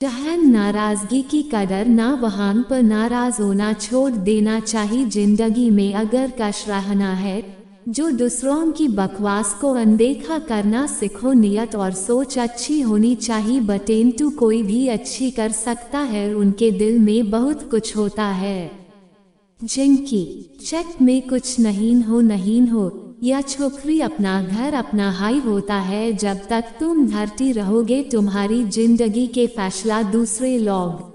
जहन नाराजगी की कदर ना वहां पर नाराज होना छोड़ देना चाहिए। जिंदगी में अगर कश रहना है जो दूसरों की बकवास को अनदेखा करना सीखो। नियत और सोच अच्छी होनी चाहिए। बटेंटू कोई भी अच्छी कर सकता है, उनके दिल में बहुत कुछ होता है। जिनकी चेक में कुछ नहीं हो या छोकरी अपना घर अपना हाई होता है। जब तक तुम धरती रहोगे तुम्हारी जिंदगी के फैसला दूसरे लोग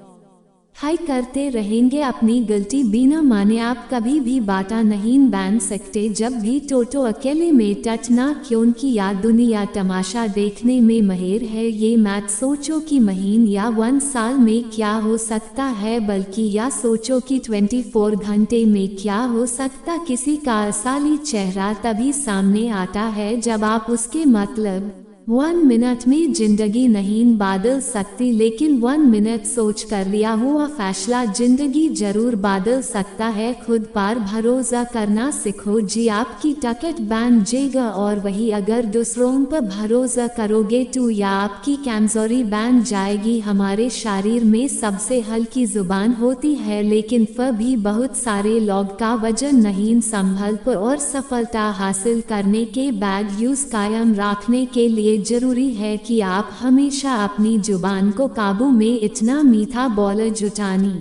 हाई करते रहेंगे। अपनी गलती बिना माने आप कभी भी बाटा नहीं बांध सकते। जब भी टोटो अकेले में टटना क्योंकि या दुनिया तमाशा देखने में माहिर है। ये मत सोचो कि महीन या 1 साल में क्या हो सकता है, बल्कि या सोचो कि 24 घंटे में क्या हो सकता। किसी का असली चेहरा तभी सामने आता है जब आप उसके मतलब 1 मिनट में जिंदगी नहीं बदल सकती, लेकिन 1 मिनट सोच कर लिया हुआ फैसला जिंदगी जरूर बदल सकता है। खुद पर भरोसा करना सीखो। जी आपकी टिकट बन जाएगा और वही अगर दूसरों पर भरोसा करोगे तो या आपकी कमजोरी बन जाएगी। हमारे शरीर में सबसे हल्की जुबान होती है, लेकिन फिर भी बहुत सारे लोग का वजन नहीं संभल पर और सफलता हासिल करने के बाद यूज कायम रखने के लिए जरूरी है कि आप हमेशा अपनी जुबान को काबू में इतना मीठा बोल जुटानी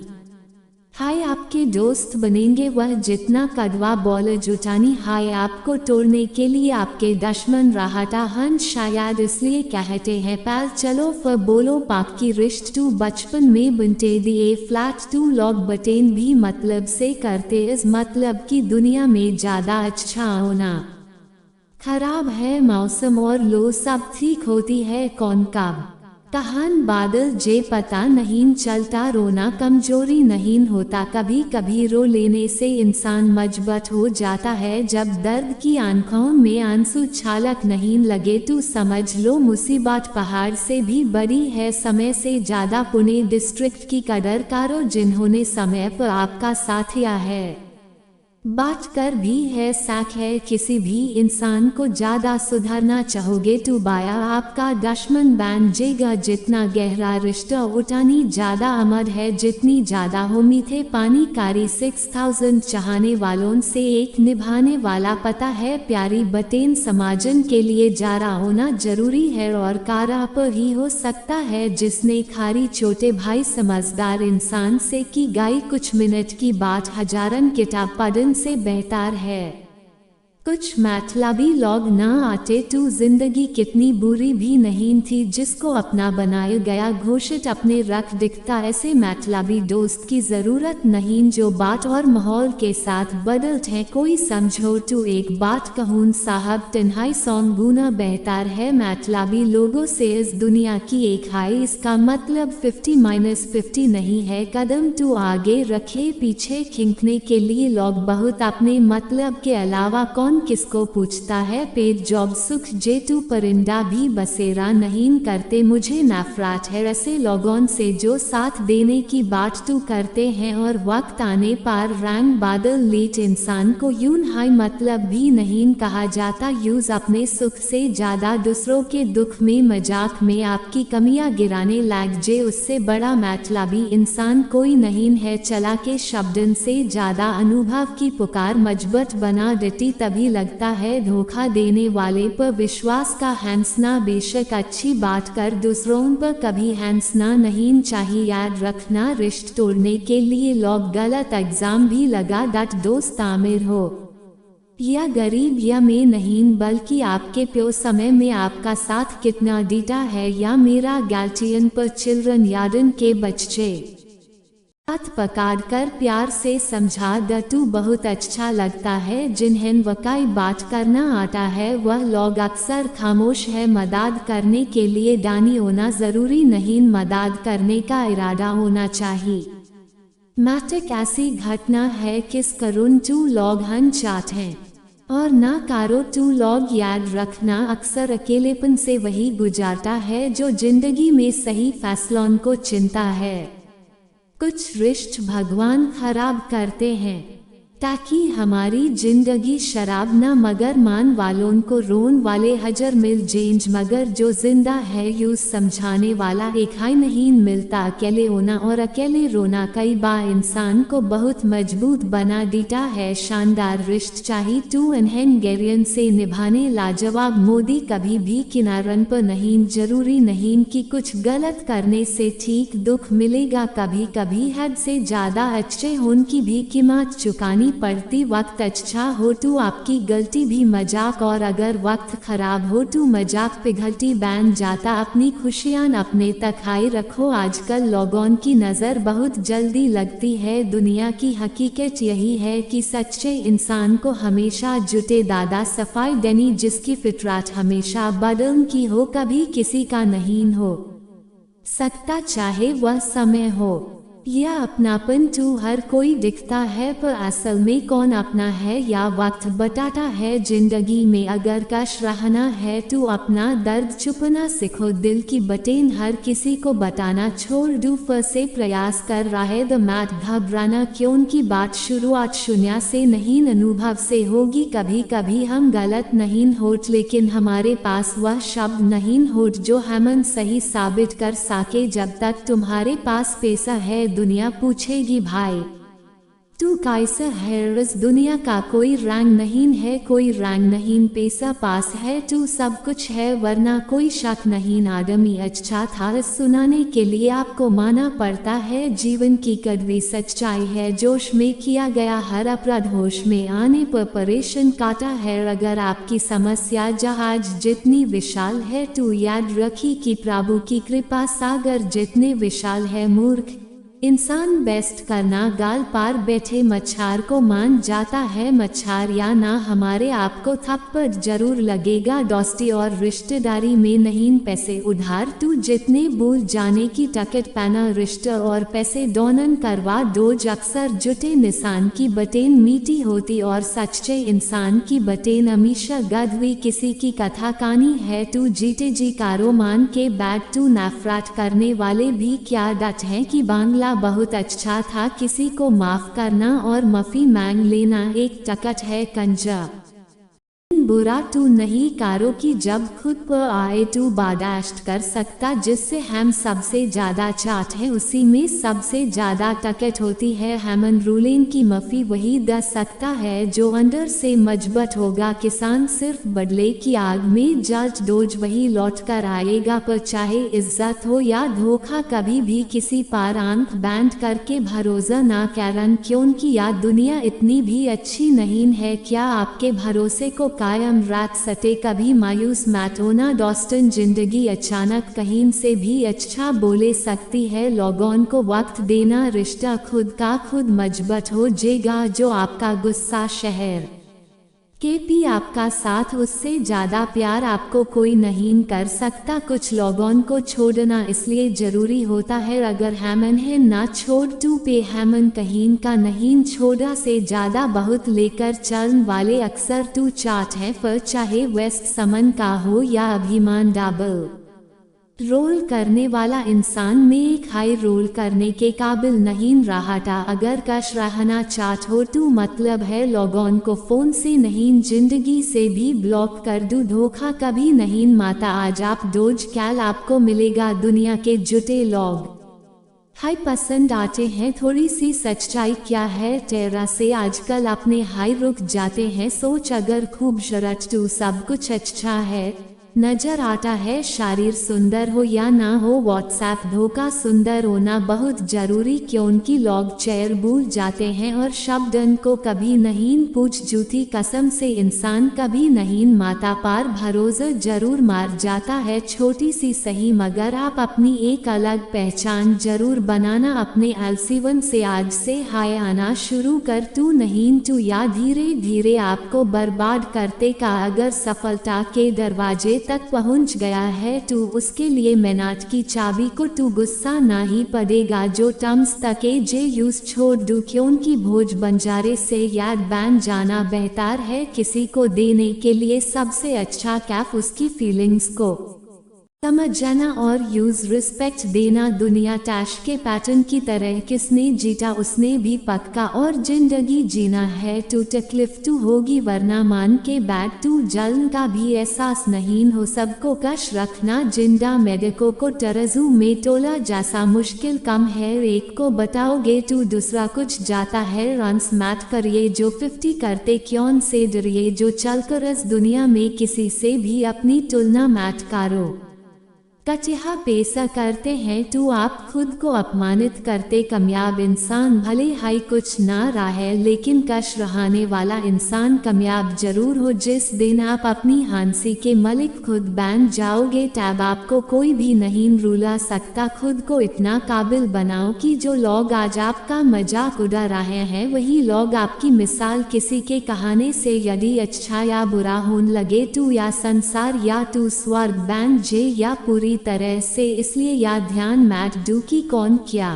हाय आपके दोस्त बनेंगे वह जितना कड़वा बोल जुटानी हाय आपको तोड़ने के लिए आपके दुश्मन रहता हन। शायद इसलिए कहते हैं पैल चलो फिर बोलो पाक की रिश्त टू बचपन में बनते दिए फ्लैट टू लोग बटेन भी मतलब से करते इस मतलब की दुनिया में ज्यादा अच्छा होना खराब है। मौसम और लो सब ठीक होती है कौन कब कहान बादल जे पता नहीं चलता। रोना कमजोरी नहीं होता, कभी कभी रो लेने से इंसान मजबूत हो जाता है। जब दर्द की आंखों में आंसू छलक नहीं लगे तो समझ लो मुसीबत पहाड़ से भी बड़ी है। समय से ज्यादा पुणे डिस्ट्रिक्ट की कदर करो जिन्होंने समय पर आपका साथ दिया है। बात कर भी है साख है। किसी भी इंसान को ज्यादा सुधारना चाहोगे तो बाया आपका दुश्मन बन जाएगा। जितना गहरा रिश्ता उठानी ज्यादा अमर है, जितनी ज्यादा हो मीठे पानी कारी। 6000 चाहने वालों से एक निभाने वाला पता है प्यारी। बटेन समाजन के लिए जारा होना जरूरी है और कारा पर ही हो सकता है जिसने खारी छोटे भाई समझदार इंसान से की गई कुछ मिनट की बात हजारन किताब पढ़ने से बेहतर है। कुछ मतलबी लोग ना आते तो जिंदगी कितनी बुरी भी नहीं थी। जिसको अपना बनाया गया घोषित अपने रख दिखता। ऐसे मतलबी दोस्त की जरूरत नहीं जो बात और माहौल के साथ बदलते हैं। कोई समझो तो एक बात कहूँ साहब 250 गुना बेहतर है मतलबी लोगों से इस दुनिया की एक हाई। इसका मतलब 50-50 नहीं है। कदम तो आगे रखे पीछे खींचने के लिए लोग बहुत अपने मतलब के अलावा कौन किसको पूछता है। पेट जॉब सुख जेतु परिंदा भी बसेरा नहीं करते। मुझे नफरत है ऐसे लोगों से जो साथ देने की बात तो करते हैं और वक्त आने पर रंग बादल लेट। इंसान को यूं हाई मतलब भी नहीं कहा जाता। यूज अपने सुख से ज्यादा दूसरों के दुख में मजाक में आपकी कमियां गिराने लग जे उससे बड़ा मतलबी इंसान कोई नहीं है। चला के शब्दन से ज्यादा अनुभव की पुकार मजबूत बना देती। तभी लगता है धोखा देने वाले पर विश्वास का हंसना बेशक अच्छी बात कर दूसरों पर कभी हंसना नहीं चाहिए। याद रखना रिश्ते तोड़ने के लिए लोग गलत एग्जाम भी लगा दट दोस्त आमिर हो या गरीब या मैं नहीं, बल्कि आपके प्यो समय में आपका साथ कितना दीता है या मेरा गैल्टियन पर चिल्ड्रन यादन के बच्चे हाथ पकड़ कर प्यार से समझा द तू बहुत अच्छा लगता है। जिन्हें वकाई बात करना आता है वह लोग अक्सर खामोश है। मदद करने के लिए दानी होना जरूरी नहीं, मदद करने का इरादा होना चाहिए। मैटिक ऐसी घटना है किस करुण टू लोग हन चाहते हैं और ना कारो टू लोग। याद रखना अक्सर अकेलेपन से वही गुजारता है जो जिंदगी में सही फैसलों को चुनता है। कुछ रिश्ते भगवान खराब करते हैं ताकि हमारी जिंदगी शराब न मगर मान वालों को रोन वाले हजर मिल जेंज मगर जो जिंदा है यूं समझाने वाला एक हाई नहीं मिलता। अकेले होना और अकेले रोना कई बार इंसान को बहुत मजबूत बना देता है। शानदार रिश्ते चाहिए टू एनहेंगेरियन से निभाने लाजवाब मोदी कभी भी किनारन पर नहीं। जरूरी नहीं कि कुछ गलत करने से ठीक दुख मिलेगा, कभी कभी हद से ज्यादा अच्छे होने की भी कीमत चुकानी पड़ती। वक्त अच्छा हो तो आपकी गलती भी मजाक और अगर वक्त खराब हो तो मजाक पिघलती बन जाता। अपनी खुशियां अपने तक हाई रखो। आजकल लोगों की नज़र बहुत जल्दी लगती है। दुनिया की हकीकत यही है कि सच्चे इंसान को हमेशा जुटे दादा सफाई देनी जिसकी फितरत हमेशा बदल की हो, कभी किसी का नहीं हो सकता चाहे वह समय हो। यह अपनापन तो हर कोई दिखता है पर असल में कौन अपना है या वक्त बताता है। जिंदगी में अगर कश रहना है तो अपना दर्द छुपना सीखो। दिल की बतें हर किसी को बताना छोड़ दो, फिर से प्रयास कर रहे द मत घबराना क्यों की बात शुरुआत शून्य से नहीं अनुभव से होगी। कभी कभी हम गलत नहीं होते लेकिन हमारे पास वह शब्द नहीं होते जो हमें सही साबित कर सके। जब तक तुम्हारे पास पैसा है दुनिया पूछेगी भाई तू कैसा है। इस दुनिया का कोई रंग नहीं है, कोई रंग नहीं। पैसा पास है तो सब कुछ है वरना कोई शक नहीं। आदमी अच्छा था इस सुनाने के लिए आपको माना पड़ता है। जीवन की कड़वी सच्चाई है, जोश में किया गया हर अपराध होश में आने पर परेशान काटा है। अगर आपकी समस्या जहाज जितनी विशाल है तो याद रखी कि प्रभु की कृपा सागर जितने विशाल है। मूर्ख इंसान बेस्ट करना गाल पार बैठे मच्छर को मान जाता है। मच्छर या ना हमारे आपको थप्पड़ जरूर लगेगा। दोस्ती और रिश्तेदारी में नहीं पैसे उधार, तू जितने भूल जाने की टकट पैना। रिश्ते और पैसे दोनों करवा दो। अक्सर जुटे निशान की बटेन मीठी होती और सच्चे इंसान की बटेन हमेशा गधवी। किसी की कथा कहानी है तू जीते जी कारो मान के बैठ। तू नफरत करने वाले भी क्या डट है कि बांग्ला बहुत अच्छा था। किसी को माफ करना और माफी मांग लेना एक टकट है कंजा। बुरा तू नहीं कारो की जब खुद पर आए तू बर्दाश्त कर सकता। जिससे हम सबसे ज्यादा चाट है उसी में सबसे ज्यादा टकट होती है। हेमन रूलेन की माफी वही दे सकता है जो अंदर से मजबूत होगा। किसान सिर्फ बदले की आग में जल्द डोज वही लौट कर आएगा। पर चाहे इज्जत हो या धोखा कभी भी किसी पर आंख बंद करके भरोसा ना करन क्योंकि यह दुनिया इतनी भी अच्छी नहीं है। क्या आपके भरोसे को कायम रख सके। कभी मायूस मत होना दोस्तन, जिंदगी अचानक कहीं से भी अच्छा बोले सकती है। लोगों को वक्त देना, रिश्ता खुद का खुद मजबूत हो जाएगा। जो आपका गुस्सा शहर के भी आपका साथ उससे ज्यादा प्यार आपको कोई नहीं कर सकता। कुछ लोगों को छोड़ना इसलिए जरूरी होता है अगर हमन है ना छोड़ तू पे हमन कहीं का नहीं छोड़ा से ज्यादा बहुत लेकर चलने वाले अक्सर तू चाट है। पर चाहे वेस्ट समन का हो या अभिमान डबल रोल करने वाला इंसान में एक हाई रोल करने के काबिल नहीं रहा था। अगर कश रहना चाहत हो तो मतलब है लोगों को फोन से नहीं जिंदगी से भी ब्लॉक कर दो। धोखा कभी नहीं माता आज आप डोज कैल आपको मिलेगा दुनिया के जुटे लोग हाई पसंद आते हैं। थोड़ी सी सच्चाई क्या है तेरा से आजकल अपने हाई रुक जाते हैं। सोच अगर खूबसूरत तो सब कुछ अच्छा है नजर आता है। शरीर सुंदर हो या ना हो व्हाट्सएप धोखा सुंदर होना बहुत जरूरी क्योंकि लोग चेहर भूल जाते हैं और शब्दन को कभी नहीं पूछ। झूठी कसम से इंसान कभी नहीं माता पार भरोसा जरूर मार जाता है। छोटी सी सही मगर आप अपनी एक अलग पहचान जरूर बनाना। अपने अलसीवन से आज से हाय आना शुरू कर तू नहीं तू या धीरे धीरे आपको बर्बाद करते का। अगर सफलता के दरवाजे तक पहुंच गया है तो उसके लिए मेहनत की चाबी को तू गुस्सा ना ही पड़ेगा। जो टम्स तके जे यूज छोड़ दू क्योंकि भोज बंजारे से याद बन जाना बेहतर है। किसी को देने के लिए सबसे अच्छा कैफ उसकी फीलिंग्स को समझना और यूज रिस्पेक्ट देना। दुनिया टैश के पैटर्न की तरह, किसने जीता उसने भी पक्का और जिंदगी जीना है तो तकलीफ तो होगी, वरना मान के बैठ तू जलन का भी एहसास नहीं हो। सबको कश रखना जिंदा मेडको को तराजू में तोला जैसा मुश्किल कम है, एक को बताओगे तो दूसरा कुछ जाता है। रन्स मैट करिए जो 50 करते क्यों से डरिए, जो चलकर इस दुनिया में किसी से भी अपनी तुलना मैट करो। कचिहा पैसा करते हैं तो आप खुद को अपमानित करते, कामयाब इंसान भले हाई कुछ ना रहा है लेकिन कश रहाने वाला इंसान कामयाब जरूर हो। जिस दिन आप अपनी हंसी के मलिक खुद बन जाओगे तब आपको कोई भी नहीं रुला सकता। खुद को इतना काबिल बनाओ कि जो लोग आज आपका मजाक उड़ा रहे हैं वही लोग आपकी मिसाल किसी के कहानी से यदि अच्छा या बुरा होने लगे तो या संसार या तो स्वर्ग बन जे या पूरी तरह से। इसलिए याद ध्यान मैट डू की कौन क्या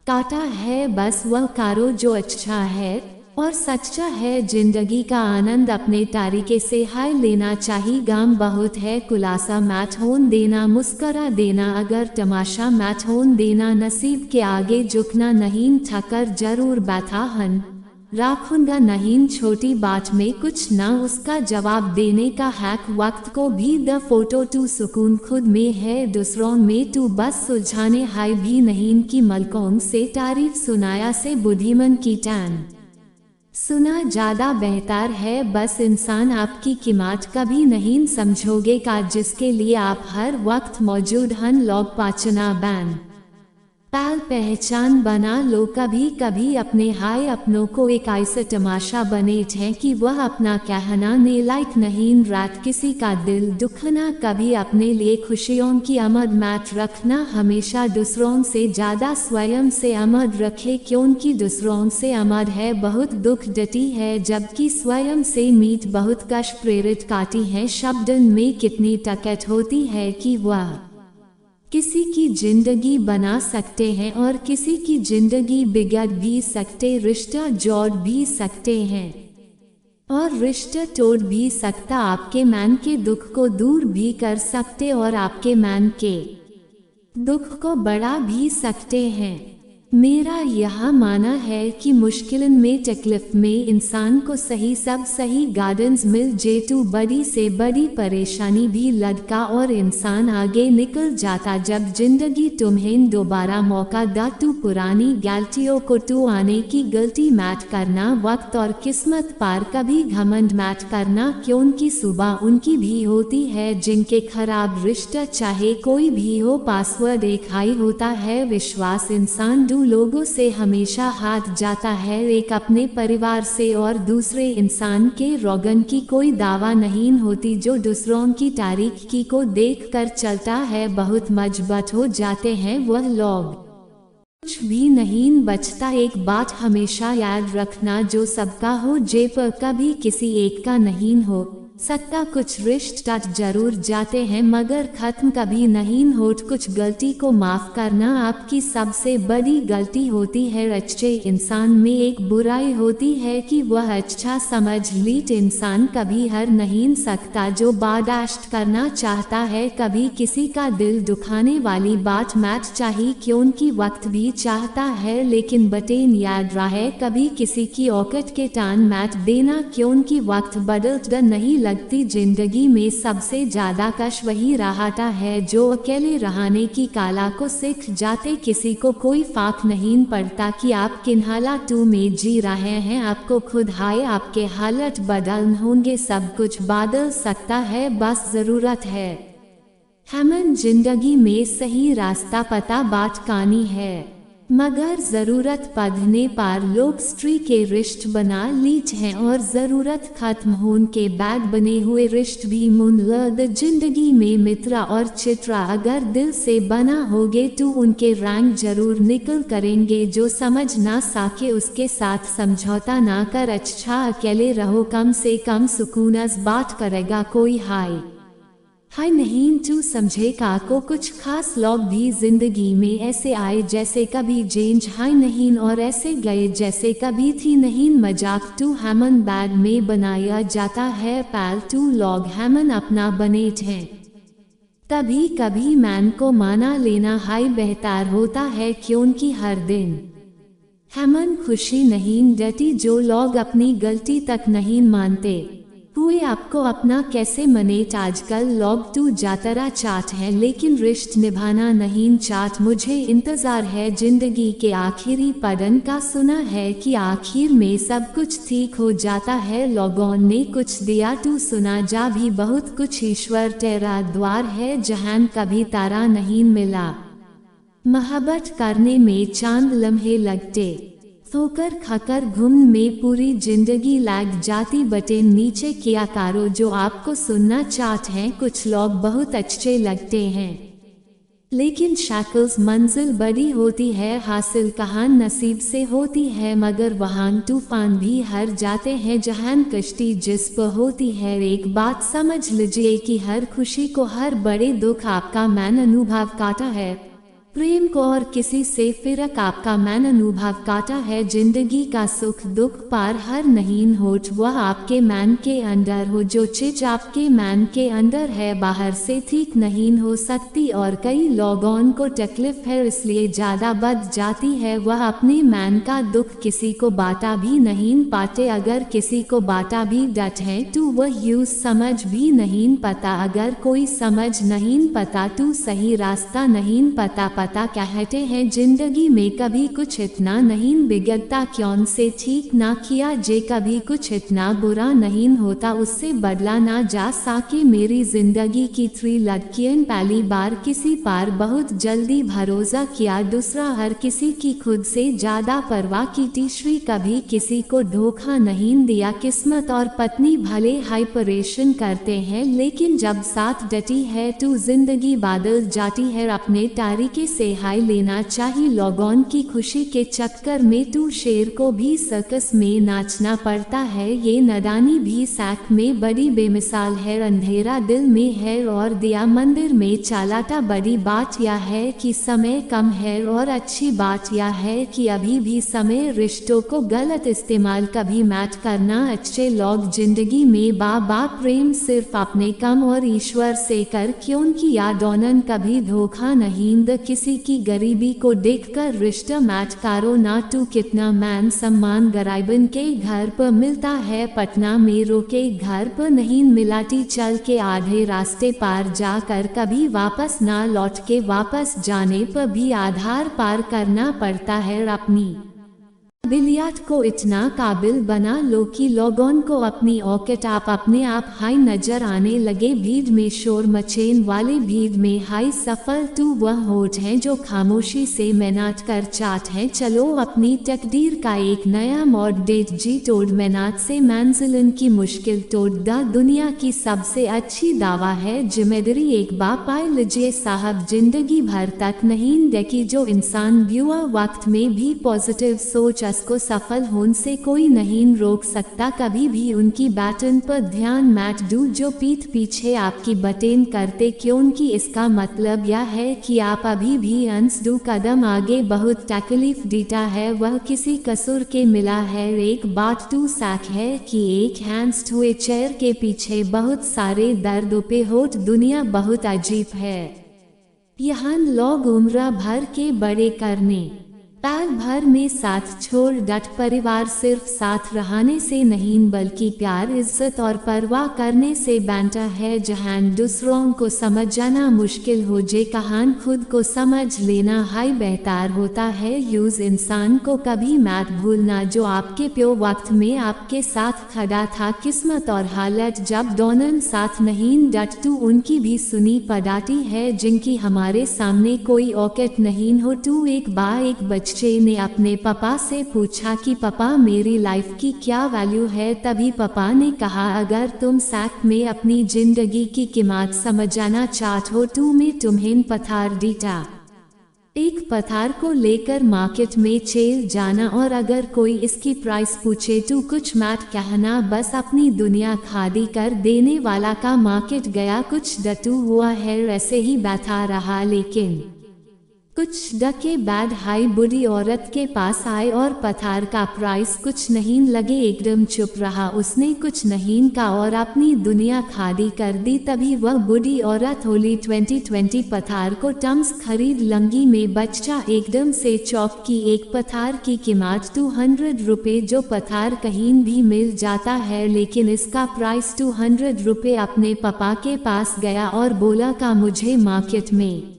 काटा है, बस वह कारो जो अच्छा है और सच्चा है। जिंदगी का आनंद अपने तरीके से हाय लेना चाहिए। गम बहुत है खुलासा मैट होन देना, मुस्करा देना अगर तमाशा मैट होन देना। नसीब के आगे झुकना नहीं, ठकर जरूर बैठा हन राखूंगा नहीं। छोटी बात में कुछ ना उसका जवाब देने का हैक, वक्त को भी द फोटो टू सुकून खुद में है दूसरों में तू बस सुलझाने हाय भी नहीं की। मलकों से तारीफ सुनाया से बुद्धिमन की टैन सुना ज्यादा बेहतर है। बस इंसान आपकी कीमत कभी नहीं समझोगे का जिसके लिए आप हर वक्त मौजूद हन। लोग पाचना बैन पाल पहचान बना लो, कभी कभी अपने हाय अपनों को एक ऐसा तमाशा बने थे कि वह अपना कहना ने लायक नहीं। रात किसी का दिल दुखना, कभी अपने लिए खुशियों की आमद मैट रखना। हमेशा दूसरों से ज्यादा स्वयं से आमद रखे, क्योंकि दूसरों से आमद है बहुत दुख डटी है जबकि स्वयं से मीत बहुत कश प्रेरित काटी है। शब्दन में कितनी ताकत होती है कि वह किसी की जिंदगी बना सकते हैं और किसी की जिंदगी बिगाड़ भी सकते, रिश्ता जोड़ भी सकते हैं और रिश्ता तोड़ भी सकता। आपके मन के दुख को दूर भी कर सकते और आपके मन के दुख को बढ़ा भी सकते हैं। मेरा यह मानना है कि मुश्किल में तकलीफ में इंसान को सही सब सही गाइडेंस मिल जे तो बड़ी से बड़ी परेशानी भी लड़का और इंसान आगे निकल जाता। जब जिंदगी तुम्हें दोबारा मौका दा तो पुरानी गलतियों को तो आने की गलती मैट करना, वक्त और किस्मत पर कभी घमंड मैट करना, क्योंकि सुबह उनकी भी होती है जिनके खराब रिश्ता चाहे कोई भी हो। पासवर्ड एक हाई होता है, विश्वास इंसान लोगों से हमेशा हाथ जाता है, एक अपने परिवार से और दूसरे इंसान के रोगन की कोई दावा नहीं होती। जो दूसरों की तारीख की को देख कर चलता है बहुत मजबूत हो जाते हैं वह लोग, कुछ भी नहीं बचता। एक बात हमेशा याद रखना, जो सबका हो जे पर कभी किसी एक का नहीं हो सकता। कुछ रिश्ते जरूर जाते हैं मगर खत्म कभी नहीं होते। कुछ गलती को माफ करना आपकी सबसे बड़ी गलती होती है। अच्छे इंसान में एक बुराई होती है कि वह अच्छा समझ लीट इंसान कभी हर नहीं सकता। जो बर्दाश्त करना चाहता है कभी किसी का दिल दुखाने वाली बात मैट चाहिए, क्योंकि वक्त भी चाहता है लेकिन बटेन याद रहे कभी किसी की औकत के टान मैट देना, क्योंकि वक्त बदलता नहीं लगती। जिंदगी में सबसे ज्यादा कश वही रहता है जो अकेले रहने की कला को सीख जाते। किसी को कोई फर्क नहीं पड़ता कि आप किन हालातों में जी रहे हैं, आपको खुद हाय आपके हालत बदल होंगे। सब कुछ बदल सकता है, बस जरूरत है हमें जिंदगी में सही रास्ता पता बात कानी है। मगर ज़रूरत पड़ने पर लोग स्त्री के रिश्ते बना लीते हैं और ज़रूरत खत्म होने के बाद बने हुए रिश्ते भी मुनलद। जिंदगी में मित्र और चित्रा अगर दिल से बना होगे तो उनके रंग जरूर निकल करेंगे। जो समझ ना सके उसके साथ समझौता ना कर, अच्छा अकेले रहो, कम से कम सुकून से बात करेगा कोई हाय नहीं तू समझेगा को। कुछ खास लोग भी जिंदगी में ऐसे आए जैसे कभी चेंज हाय नहीं और ऐसे गए जैसे कभी थी नहीं। मजाक टू हमन बैग में बनाया जाता है, पालतू लोग हमन अपना बने थे। कभी कभी मैन को माना लेना हाई बेहतर होता है क्योंकि हर दिन हमन खुशी नहीं डटी जो लोग अपनी गलती तक नहीं मानते हुए आपको अपना कैसे मनेट। आजकल लोग तू जातरा चाट है लेकिन रिश्त निभाना नहीं चाट। मुझे इंतजार है जिंदगी के आखिरी पड़न का, सुना है कि आखिर में सब कुछ ठीक हो जाता है। लोगों ने कुछ दिया तू सुना जा भी बहुत कुछ, ईश्वर तेरा द्वार है जहां कभी तारा नहीं मिला। मोहब्बत करने में चांद लम्हे लगते, सोकर खाकर घूम में पूरी जिंदगी लग जाती। बटे नीचे किया करो जो आपको सुनना चाहते हैं। कुछ लोग बहुत अच्छे लगते हैं लेकिन शक्ल्स मंजिल बड़ी होती है, हासिल कहां नसीब से होती है। मगर वहां तूफान भी हर जाते हैं जहां कश्ती जिस पर होती है। एक बात समझ लीजिए कि हर खुशी को हर बड़े दुख आपका मैन अनुभव काटा है। प्रेम को और किसी से फिरक आपका मैन अनुभव काटा है। जिंदगी का सुख दुख पार हर नहीं होठ वह आपके मैन के अंदर हो। जो चीज आपके मैन के अंदर है बाहर से ठीक नहीं हो सकती। और कई लोगों को तकलीफ है इसलिए ज्यादा बढ़ जाती है। वह अपने मैन का दुख किसी को बांटा भी नहीं पाते। अगर किसी को बांटा भी डट है तो वह यूज समझ भी नहीं पता। अगर कोई समझ नहीं पता तो सही रास्ता नहीं पता कहते हैं जिंदगी में कभी कुछ इतना नहीं बिगड़ता क्यों से ठीक ना किया जे कभी कुछ इतना बुरा नहीं होता उससे बदला ना जा सके। मेरी जिंदगी की 3 लड़कियां, पहली बार किसी पर बहुत जल्दी भरोसा किया, दूसरा हर किसी की खुद से ज्यादा परवाह की, तीसरी कभी किसी को धोखा नहीं दिया। किस्मत और पत्नी भले हाइपरेशन करते हैं लेकिन जब साथ डटी है तो जिंदगी बदल जाती है। अपने तरीके से हाय लेना चाहिए। लोगों की खुशी के चक्कर में तू शेर को भी सर्कस में नाचना पड़ता है। ये नादानी भी साख में बड़ी बेमिसाल है। अंधेरा दिल में है और दिया मंदिर में चलाता। बड़ी बात यह है कि समय कम है और अच्छी बात यह है कि अभी भी समय रिश्तों को गलत इस्तेमाल कभी मत करना। अच्छे लोग जिंदगी में बाबा प्रेम सिर्फ अपने कम और ईश्वर से कर क्योंकि यादोनन कभी धोखा नहीं द किसी की गरीबी को देखकर रिश्ता मत करो ना। तू कितना मान सम्मान गरीबन के घर पर मिलता है, पटना में रोके घर पर नहीं मिलाती। चल के आधे रास्ते पार जाकर कभी वापस ना लौट के वापस जाने पर भी आधार पार करना पड़ता है। अपनी काबिलियत को इतना काबिल बना लो कि लोगों को अपनी औकात आप अपने आप हाई नजर आने लगे। भीड़ में शोर मचेन वाले भीड़ में हाई सफल तू वह होठ है जो खामोशी से मेहनत कर चाट है। चलो अपनी तकदीर का एक नया मोड़ डेट जी तोड़ मेहनत से मंजिलन की मुश्किल तोड़ द दुनिया की सबसे अच्छी दावा है जिम्मेदारी एक बार पाए लीजिए साहब। जिंदगी भर तक नहीं देखी जो इंसान बुआ वक्त में भी पॉजिटिव सोच को सफल होने से कोई नहीं रोक सकता। कभी भी उनकी बैटन पर ध्यान मत दो जो पीठ पीछे आपकी बटेन करते क्योंकि इसका मतलब यह है कि आप अभी भी अंस 2 कदम आगे बहुत तकलीफ देता है वह किसी कसूर के मिला है। एक बात तो सच है कि एक हैंड्स हुए चेयर के पीछे बहुत सारे दर्दों पे होट। दुनिया बहुत अजीब है, यहाँ लोग उम्र भर के बड़े करने साल भर में साथ छोड़ डट परिवार सिर्फ साथ रहने से नहीं बल्कि प्यार इज्जत और परवाह करने से बनता है। जहां दूसरों को समझना मुश्किल हो जे कहां खुद को समझ लेना हाई बेहतर होता है। यूज इंसान को कभी मत भूलना जो आपके प्यो वक्त में आपके साथ खड़ा था। किस्मत और हालत जब दोनों साथ नहीं डट तो उनकी भी सुनी पड़ती है। जिनकी हमारे सामने कोई औकात नहीं हो। तो एक बार एक बच्चे ने अपने पापा से पूछा कि पापा मेरी लाइफ की क्या वैल्यू है। तभी पापा ने कहा अगर तुम सच में अपनी जिंदगी की कीमत समझना चाहते हो तो मैं तुम्हें पत्थर देता। एक पत्थर को लेकर मार्केट में चल जाना और अगर कोई इसकी प्राइस पूछे तो कुछ मत कहना, बस अपनी दुनिया खाली कर देने वाला का मार्केट गया कुछ डटू हुआ है ऐसे ही बैठा रहा। लेकिन कुछ डके बैड हाई बुरी औरत के पास आए और पथार का प्राइस कुछ नहीं लगे, एकदम चुप रहा, उसने कुछ नहीं कहा और अपनी दुनिया खाली कर दी। तभी वह बुरी औरत होली 2020 पथार को टम्स खरीद लंगी में बच्चा एकदम से चौक की। एक पथार की कीमत 200 रुपये, जो पथार कहीं भी मिल जाता है, लेकिन इसका प्राइस 200 रुपये। अपने पापा के पास गया और बोला का मुझे मार्केट में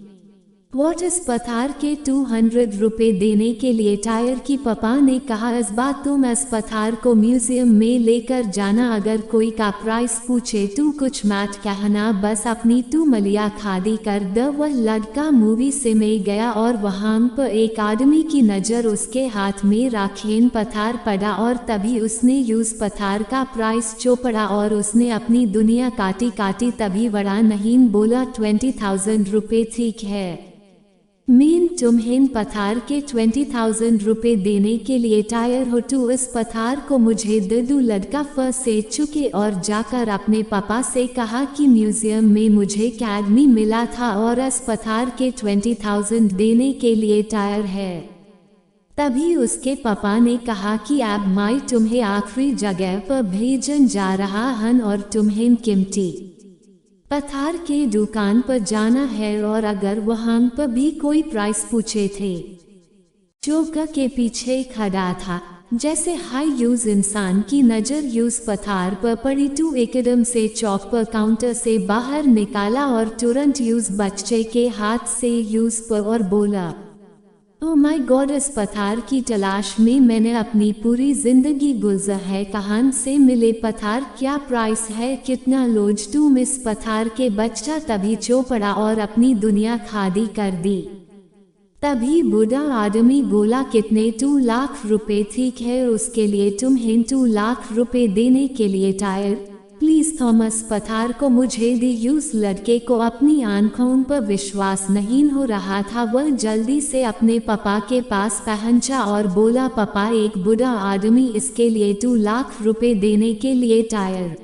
वॉट इस पथार के 200 रुपये देने के लिए टायर की। पापा ने कहा इस बात तुम इस पथार को म्यूजियम में लेकर जाना, अगर कोई का प्राइस पूछे तू कुछ मत कहना, बस अपनी तू मलिया खाली कर द। वह लड़का मूवी से में गया और वहां पर एक आदमी की नज़र उसके हाथ में राखेन पथार पड़ा और तभी उसने यूज पथार का प्राइस चोपड़ा और उसने अपनी दुनिया काटी काटी। तभी बड़ा नहीं बोला 20,000 रुपये ठीक है मीन तुम्हें पथार के 20,000 रुपये देने के लिए टायर हो तू इस पथार को मुझे दे दू। लड़का फंस से चुके और जाकर अपने पापा से कहा कि म्यूजियम में मुझे कैडमी मिला था और इस पथार के 20,000 देने के लिए टायर है। तभी उसके पापा ने कहा कि अब माई तुम्हें आखिरी जगह पर भेजन जा रहा हन और तुम्हें कीमती पथार के दुकान पर जाना है और अगर वहां पर भी कोई प्राइस पूछे थे। चौक के पीछे खड़ा था, जैसे हाई यूज इंसान की नज़र यूज पथार पर पड़ी। तू एकदम से चौक पर काउंटर से बाहर निकाला और तुरंत यूज बच्चे के हाथ से यूज पर और बोला ओ माय गॉड, इस पथार की तलाश में मैंने अपनी पूरी जिंदगी गुजर है। कहां से मिले पथार, क्या प्राइस है, कितना लोज तुम इस पथार के बच्चा। तभी चौपड़ा और अपनी दुनिया खाली कर दी। तभी बूढ़ा आदमी बोला कितने 2 लाख रुपए ठीक है, उसके लिए तुम्हें 2 लाख रुपए देने के लिए टायर प्लीज थॉमस पथार को मुझे दी। यूस लड़के को अपनी आंखों पर विश्वास नहीं हो रहा था। वह जल्दी से अपने पापा के पास पहुंचा और बोला पापा एक बूढ़ा आदमी इसके लिए 2 लाख रुपए देने के लिए टायर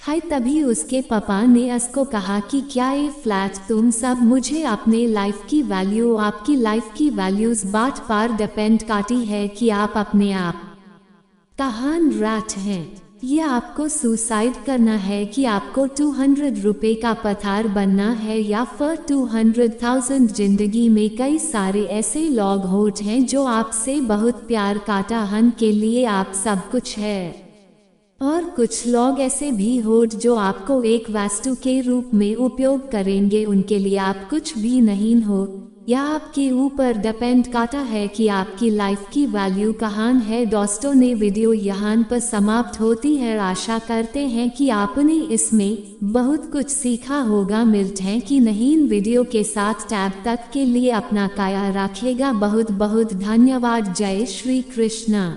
है। तभी उसके पापा ने उसको कहा कि क्या ये फ्लैट तुम सब मुझे अपने लाइफ की वैल्यू, आपकी लाइफ की वैल्यूज बात पर डिपेंड करती है कि आप अपने आप कहाँ रात हैं। यह आपको सुसाइड करना है कि आपको 200 रुपये का पथार बनना है या फिर 200,000। जिंदगी में कई सारे ऐसे लोग होते हैं जो आपसे बहुत प्यार काटा हन के लिए आप सब कुछ है, और कुछ लोग ऐसे भी होट जो आपको एक वस्तु के रूप में उपयोग करेंगे, उनके लिए आप कुछ भी नहीं हो। या आपके ऊपर डिपेंड करता है कि आपकी लाइफ की वैल्यू कहाँ है। दोस्तों ने वीडियो यहाँ पर समाप्त होती है। आशा करते हैं कि आपने इसमें बहुत कुछ सीखा होगा। मिलते हैं कि नहीं वीडियो के साथ, टैब तक के लिए अपना ख्याल रखिएगा। बहुत बहुत धन्यवाद। जय श्री कृष्णा।